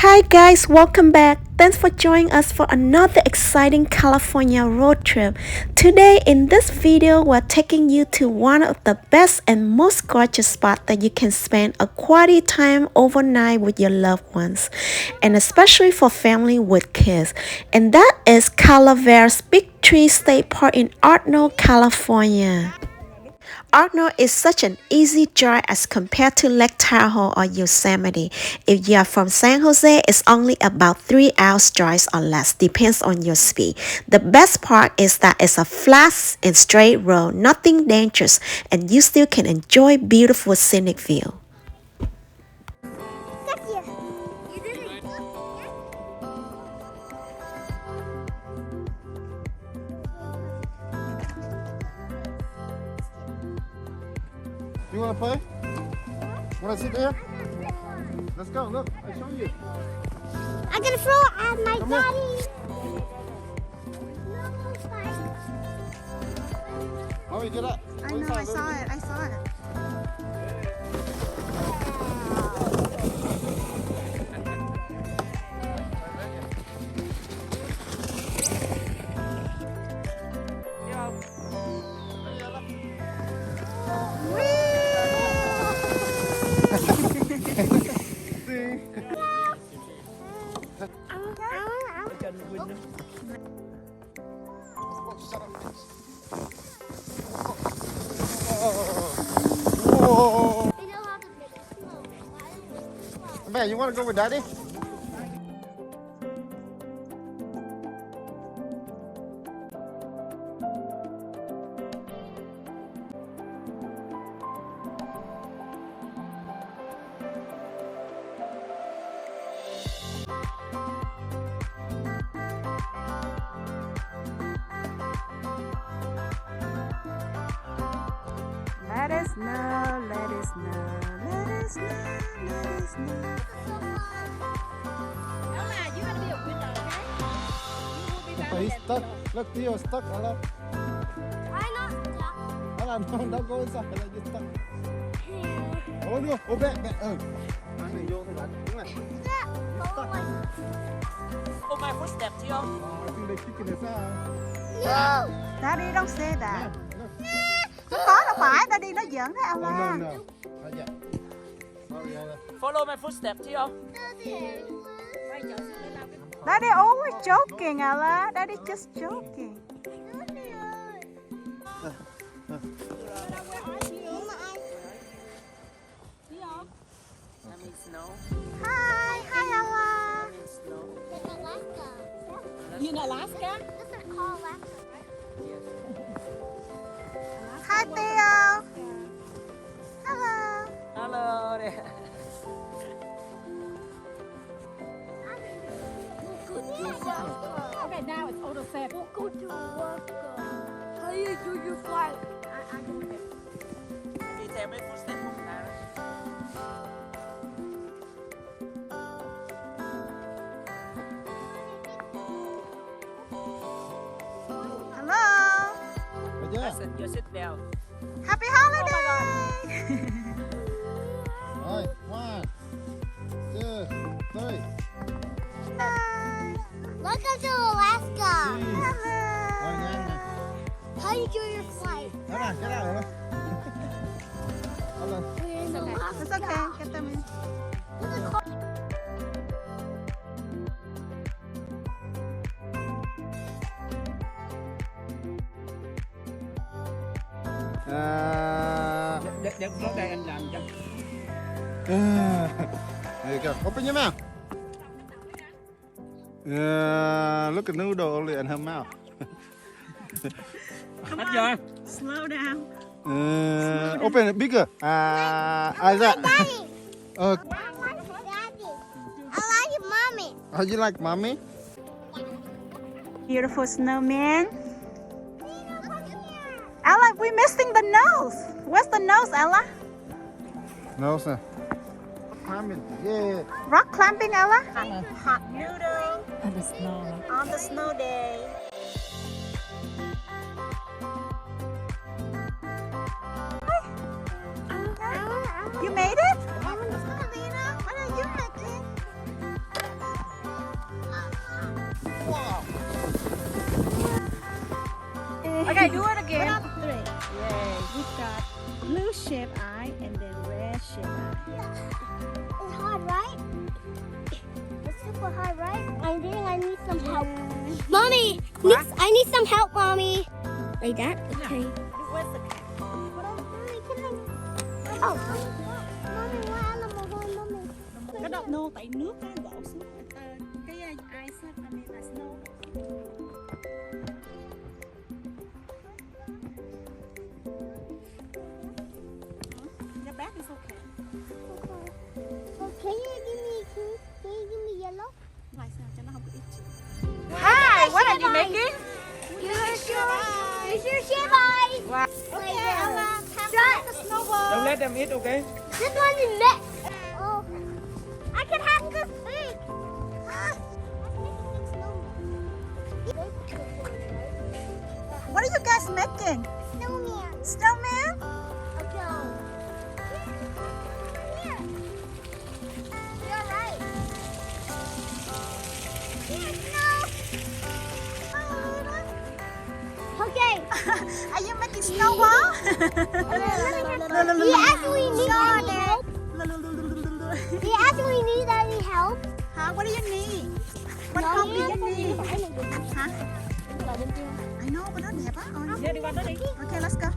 Hi guys, welcome back. Thanks for joining us for another exciting California road trip. Today in this video, we're taking you to one of the best and most gorgeous spots that you can spend a quality time overnight with your loved ones, and especially for family with kids. And that is Calaveras Big Tree State Park in Arnold, California. Arnold is such an easy drive as compared to Lake Tahoe or Yosemite. If you are from San Jose, it's only about 3 hours drive or less, depends on your speed. The best part is that it's a flat and straight road, nothing dangerous, and you still can enjoy beautiful scenic view. You want to play? Want to sit there? Let's go. Look, I show you. I'm gonna throw it at my daddy. Oh, you get up. I know, I saw it. I saw it. Whoa. Man, you want to go with Daddy? Let us know, let us know, let us know, let us know. Ella, you're gonna be a winner, okay? You will be better He's than stuck. Look, Theo's stuck. Ella. I'm not stuck. Ella, no, don't go inside. Ella, you're stuck. Oh, no. Oh, back, back. Anh này vô thôi bạn. Đúng rồi. Oh, my footstep, Theo. Oh, I think they kicking us out. Daddy, don't say that. No. Không có đâu phải, Daddy nó giỡn đấy Oh, no, Ella. no. Yeah. Sorry, Ella. Follow my footstep, Theo. Daddy always joking, Ella. Daddy just joking. That means snow. Hi, hi Ella. That means snow. Like Alaska. You in Alaska? This is called Alaska, right? Hi Theo. Hello. Hello there. Okay, now it's auto set. We'll go to Alaska. How do you do your flight? I do it. Đi theo mấy footstep của người ta đó. Hello. Rồi chưa? You sit down. Happy holiday. Rồi, 1, 2, 3. Hi. Welcome to Alaska. Rồi, ngang nè. How do you do your flight? Đó nè, cái đó rồi. Đó lên. We're in Alaska. It's okay. Get them in. Để nó đây anh làm cho. There you go. Open your mouth. Look at noodle only in her mouth. Hết chưa? Slow down. Open it bigger. Isaac. Daddy. Uh, I like Daddy. I like your mommy. how you like mommy? Beautiful snowman. Ella, we're missing the nose. Where's the nose, Ella? No, sir. Climbing. Yeah. Rock climbing, Ella? Hot noodle. On the snow. On the snow day. You made it? What are you making? Okay, do it again. Up 3. Yay. We've got blue shape eye and then red shape eye. It's hard, right? It's super hard, right? I think I need some help. Mommy, I need some help, Mommy. Like that? Okay. Where's the cat? Oh. Mommy, what animal? Mommy. Cái đậu nô tại nước nó đổ xuống cái ice á, I mean là snow. Your back is okay. Well, can you give me yellow? Ngoài sao cho nó không có itchy. Hi, what are you making? Here's your shivai. Wow. Okay, The snowball. Don't let them eat, okay? This one is mixed. Oh, I can have this big. What are you guys making? Snowman. Snowman? Okay. Here. You're right. Here, snow. Okay. Are you making snowball? Do you actually need any help? Do you actually need any help? Huh? What do you need? What help do you need? Huh? I know, but not yet. Okay, let's go.